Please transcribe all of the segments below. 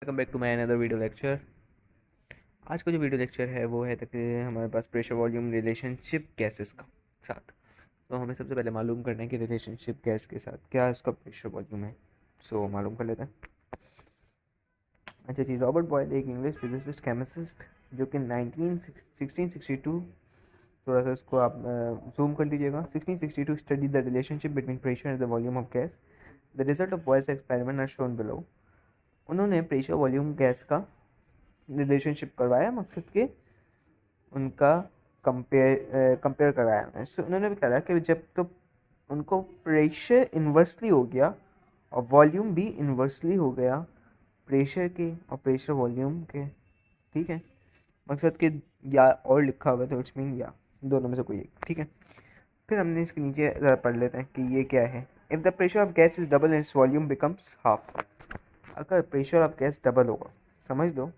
Welcome back to my another video lecture. आज का जो वीडियो लेक्चर है वो है तक हमारे पास प्रेशर वॉल्यूम रिलेशनशिप गैसेस का साथ। तो हमें सबसे पहले मालूम करना है कि रिलेशनशिप गैस के साथ क्या उसका प्रेशर वॉल्यूम है। मालूम कर लेते हैं। अच्छा जी, रॉबर्ट बॉयल एक इंग्लिश फिजिसिस्ट केमिसिस्ट जो कि 1662, थोड़ा सा इसको आप जूम कर लीजिएगा, 1662 study the relationship between pressure and the volume of gas. The result of Boyle's experiment are shown below. उन्होंने प्रेशर वॉल्यूम गैस का रिलेशनशिप करवाया, मकसद के उनका कंपेयर कराया उन्होंने। उन्होंने भी कहा कि जब तो उनको प्रेशर इन्वर्सली हो गया और वॉल्यूम भी इन्वर्सली हो गया प्रेशर के और प्रेशर वॉल्यूम के, ठीक है, मकसद के या और लिखा हुआ है तो इट्स मीन या दोनों में से कोई एक, ठीक है। फिर हमने इसके नीचे ज़रा पढ़ लेते हैं कि ये क्या है। If the pressure of gas is double and its volume becomes half. अगर प्रेशर ऑफ गैस डबल होगा, समझ लो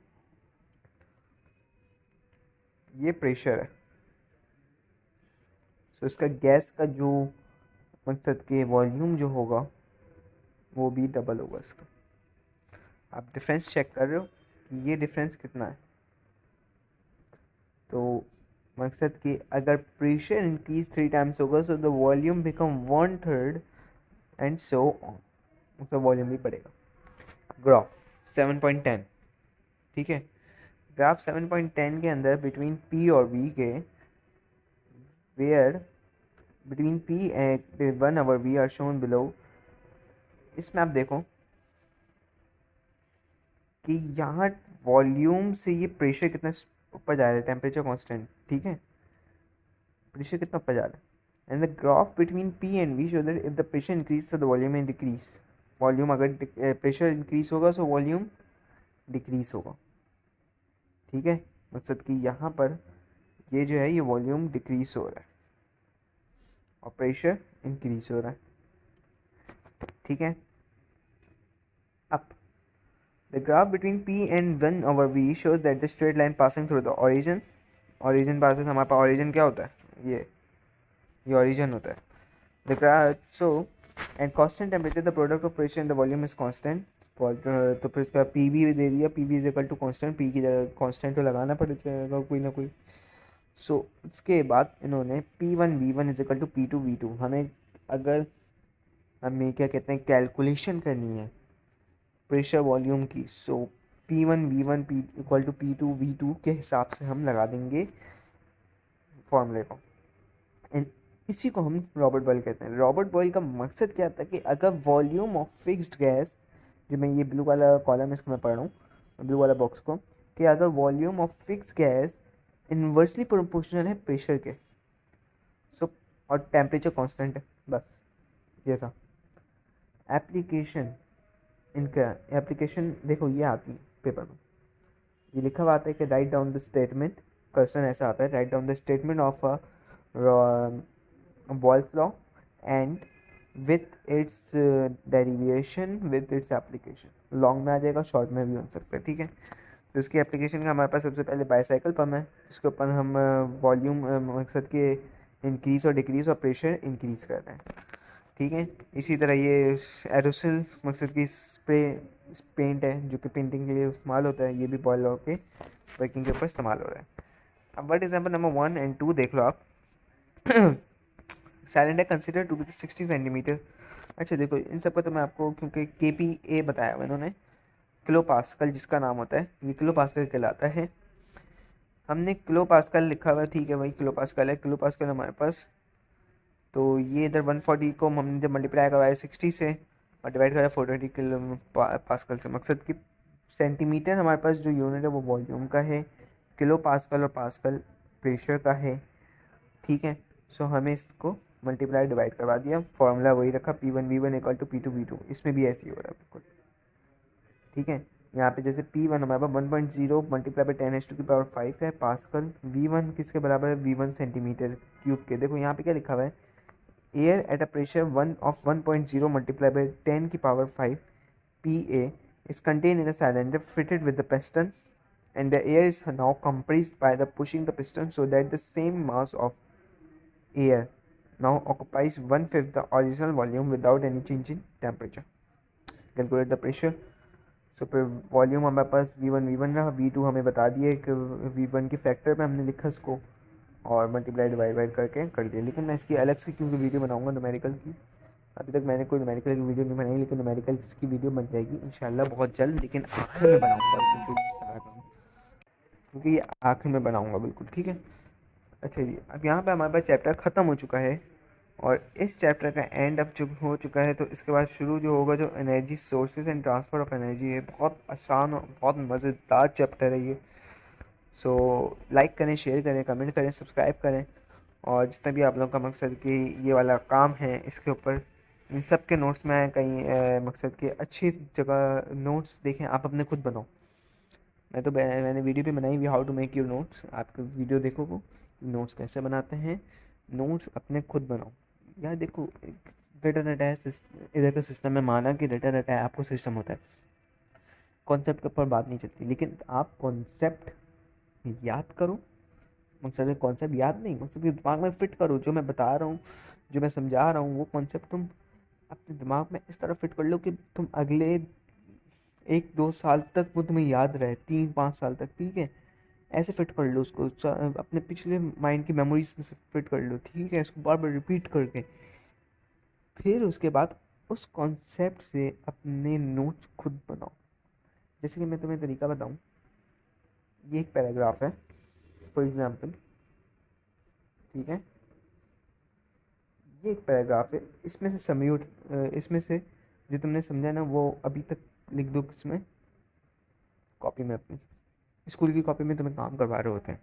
ये प्रेशर है, तो इसका गैस का जो मकसद के वॉल्यूम जो होगा वो भी डबल होगा इसका। आप डिफरेंस चेक कर रहे हो कि ये डिफरेंस कितना है। तो मकसद कि अगर प्रेशर इंक्रीज 3 टाइम्स होगा so the volume become 1/3 and so on, मतलब वॉल्यूम भी बढ़ेगा। ग्राफ 7.10, ठीक है। ग्राफ 7.10 के अंदर बिटवीन पी और वी के, where between P and 1 over V are shown below. इसमें आप देखो कि यहाँ वॉल्यूम से ये प्रेशर कितना ऊपर जा रहा है, टेम्परेचर कांस्टेंट, ठीक है। प्रेशर कितना ऊपर जा रहा है and the graph between P and V show that if the pressure increase तो द वॉल्यूम में डिक्रीज। वॉल्यूम अगर प्रेशर इंक्रीज होगा तो वॉल्यूम डिक्रीज होगा, ठीक है। मतलब कि यहाँ पर ये जो है ये वॉल्यूम डिक्रीज हो रहा है और प्रेशर इंक्रीज हो रहा है, ठीक है। अब the graph between P and 1 over V shows that the straight line passing through the origin, origin passes, हमारे पास origin क्या होता है, ये origin होता है। the graph so and constant temperature the product of pressure and the volume is constant। तो फिर इसका पी भी दे दिया, पी भी is equal to constant, P की जगह कॉन्स्टेंट तो लगाना पड़ेगा कोई ना कोई। उसके बाद इन्होंने P1 V1 is equal to P2 V2, हमें अगर हमें क्या कहते हैं कैलकुलेशन करनी है प्रेशर वॉल्यूम की, P1 V1 P equal to P2 V2 के हिसाब से हम लगा देंगे फॉर्मूले को। एंड इसी को हम रॉबर्ट बॉयल कहते हैं। रॉबर्ट बॉयल का मकसद क्या था कि अगर वॉल्यूम ऑफ फिक्स्ड गैस, जो मैं ये ब्लू वाला कॉलम इसको मैं पढ़ रहा हूँ, ब्लू वाला बॉक्स को, कि अगर volume of fix gas inversely proportional है प्रेशर के, सो और टेम्परेचर कांस्टेंट है, बस ये था एप्लीकेशन। इनका एप्लीकेशन देखो ये आती है पेपर में, ये लिखा हुआ आता है कि write down the statement, question ऐसा आता है, write down the statement of Boyle's law and with its derivation with its application. Long में आ जाएगा, शॉर्ट में भी हो सकता है, ठीक है। तो इसकी एप्लीकेशन का हमारे पास सबसे पहले बाईसाइकिल पम्प है, जिसके ऊपर हम वॉल्यूम मकसद के इंक्रीज़ और डिक्रीज़ और प्रेशर इंक्रीज़ कर रहे हैं, ठीक है। इसी तरह ये एरोसिल मकसद की स्प्रे पेंट है जो कि पेंटिंग के लिए इस्तेमाल होता है, ये भी बॉयल लॉ के वर्किंग के ऊपर इस्तेमाल हो रहा है। अब वर्ड एग्जाम्पल नंबर 1 और 2 देख लो आप। Cylinder consider to be 60 centimetre. अच्छा देखो इन सब का तो मैं आपको, क्योंकि KPa बताया हुआ इन्होंने, किलो पास्कल जिसका नाम होता है, ये किलो पास्कल कहलाता है। हमने किलो पास्कल लिखा हुआ है, ठीक है भाई, किलो पास्कल है, किलो पास्कल हमारे पास। तो ये इधर 140 को हमने जब मल्टीप्लाई करवाया 60 से और डिवाइड करा 420 किलो पास्कल से, मकसद कि सेंटीमीटर हमारे पास जो यूनिट है वो वॉल्यूम का है, किलो पास्कल और पास्कल प्रेशर का है, ठीक है। हमें इसको मल्टीप्लाई डिवाइड करवा दिया, फॉर्मूला वही रखा, P1 V1 equal to P2 V2। इसमें भी ऐसे ही हो रहा है बिल्कुल, ठीक है। यहाँ पे जैसे P1 हमारे पास 1.0 मल्टीप्लाई बाई 10⁻⁵ है पास्कल। V1 किसके बराबर है, V1 सेंटीमीटर क्यूब के। देखो यहाँ पे क्या लिखा हुआ है, air at a pressure 1.0 multiply by 10⁵ Pa is contained in a cylinder fitted with the piston, and the air is now compressed by the pushing the piston so that the same mass of air now occupies 1/5 the original volume without any change in temperature. Calculate the pressure. सो फिर volume हमारे पास V1 रहा, V2 हमें बता दिए कि V1 के factor में हमने लिखा इसको और मल्टीप्लाई डिवाइड करके कर दिया। लेकिन मैं इसकी अलग से क्योंकि वीडियो बनाऊंगा न्यूमेरिकल की, अभी तक मैंने कोई न्यूमेरिकल की वीडियो नहीं बनाई, लेकिन न्यूमेरिकल की वीडियो बन जाएगी इंशाल्लाह बहुत जल्द, लेकिन आखिर में बनाऊंगा क्योंकि सारा काम, क्योंकि ये आखिर में बनाऊंगा बिल्कुल, ठीक है। अच्छा जी, अब यहाँ पे हमारे पास चैप्टर ख़त्म हो चुका है और इस चैप्टर का एंड अब जो हो चुका है, तो इसके बाद शुरू जो होगा जो energy sources and transfer of energy है, बहुत आसान और बहुत मज़ेदार चैप्टर है ये। सो लाइक करें, शेयर करें, कमेंट करें, सब्सक्राइब करें, और जितना भी आप लोगों का मकसद कि ये वाला काम है इसके ऊपर इन सब के नोट्स में कहीं मकसद के अच्छी जगह नोट्स देखें, आप अपने खुद बनाओ। मैंने वीडियो भी बनाई हुई how to make your notes, आप वीडियो देखो वो नोट्स कैसे बनाते हैं, नोट्स अपने खुद बनाओ। यार देखो, डेटा डाटा है, इधर का सिस्टम है, माना कि डेटा डाटा है, आपको सिस्टम होता है, कॉन्सेप्ट के ऊपर बात नहीं चलती, लेकिन आप कॉन्सेप्ट याद करो। मकसद है कॉन्सेप्ट याद नहीं, मकसद के दिमाग में फिट करो, जो मैं बता रहा हूँ, जो मैं समझा रहा हूँ, वो कॉन्सेप्ट तुम अपने दिमाग में इस तरह फिट कर लो कि तुम अगले 1-2 साल तक वो तुम्हें याद रहे, 3-5 साल तक, ठीक है। ऐसे फिट कर लो उसको, अपने पिछले माइंड की मेमोरीज में से फिट कर लो, ठीक है, इसको बार बार रिपीट करके। फिर उसके बाद उस कॉन्सेप्ट से अपने नोट्स खुद बनाओ। जैसे कि मैं तुम्हें तरीका बताऊं, ये एक पैराग्राफ है फॉर एग्जांपल, ठीक है, ये एक पैराग्राफ है, इसमें से सम्यूट, इसमें से जो तुमने समझा ना वो अभी तक लिख दो किसमें, कॉपी में अपनी, स्कूल की कॉपी में तुम्हें काम करवा रहे होते हैं,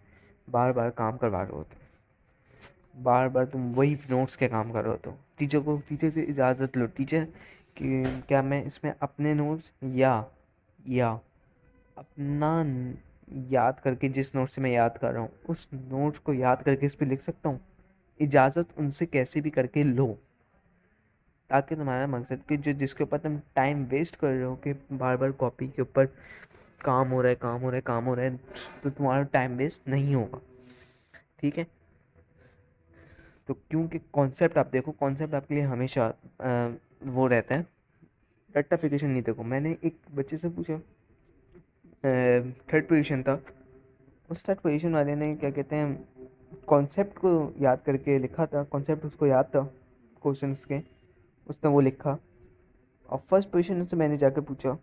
बार बार काम करवा रहे होते हैं, बार बार तुम वही नोट्स के काम कर रहे होते हो। टीचर से इजाज़त लो, टीचर कि क्या मैं इसमें अपने नोट्स या अपना याद करके, जिस नोट से मैं याद कर रहा हूँ उस नोट्स को याद करके इस पर लिख सकता हूँ। इजाज़त उनसे कैसे भी करके लो, ताकि तुम्हारा मकसद कि जो जिसके ऊपर तुम टाइम वेस्ट कर रहे हो कि बार बार कॉपी के ऊपर काम हो रहा है, काम हो रहा है, काम हो रहा है, तो तुम्हारा टाइम वेस्ट नहीं होगा, ठीक है। तो क्योंकि कॉन्सेप्ट आप देखो, कॉन्सेप्ट आपके लिए हमेशा वो रहता है, रेक्टिफिकेशन नहीं। देखो, मैंने एक बच्चे से पूछा, थर्ड पोजीशन था, उस थर्ड पोजीशन वाले ने क्या कहते हैं कॉन्सेप्ट को याद करके लिखा था, कॉन्सेप्ट उसको याद था क्वेश्चंस के, उसने वो लिखा। और फर्स्ट पोजीशन से मैंने जाकर पूछा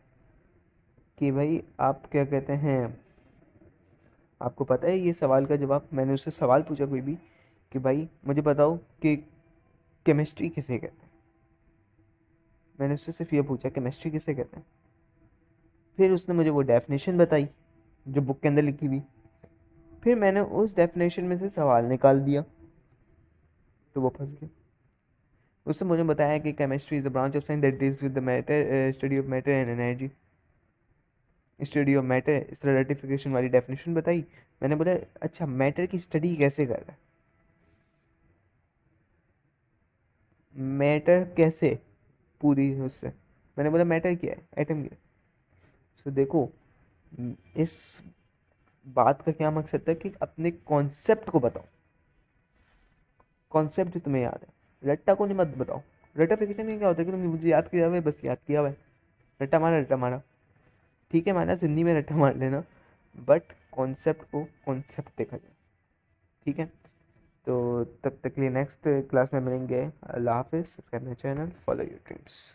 कि भाई आप क्या कहते हैं, आपको पता है ये सवाल का जवाब। मैंने उससे सवाल पूछा कोई भी कि भाई मुझे बताओ कि केमिस्ट्री किसे कहते हैं। मैंने उससे सिर्फ ये पूछा केमिस्ट्री किसे कहते हैं। फिर उसने मुझे वो डेफिनेशन बताई जो बुक के अंदर लिखी हुई। फिर मैंने उस डेफिनेशन में से सवाल निकाल दिया, तो वो फंस गया। उसने मुझे बताया कि chemistry is a branch of science that deals with the matter, study of matter and energy, study of matter. इस तरह रेटिफिकेशन वाली डेफिनेशन बताई। मैंने बोला अच्छा मैटर की स्टडी कैसे कर रहा है, मैटर कैसे पूरी उससे। मैंने बोला मैटर क्या है, एटम क्या है। सो देखो, इस बात का क्या मकसद था कि अपने कॉन्सेप्ट को बताओ, कॉन्सेप्ट जो तुम्हें याद है, रट्टा को नहीं मत बताओ। रट्टाफिकेशन में क्या होता है कि तुमने मुझे याद किया हुआ है, बस याद किया हुआ है, रट्टा मारा, ठीक है, माना जिंदगी में रट्टा मार लेना, बट कॉन्सेप्ट को कॉन्सेप्ट देखा जाए, ठीक है। तो तब तक के लिए नेक्स्ट क्लास में मिलेंगे। अल्लाह हाफिज़, subscribe my channel, follow your dreams.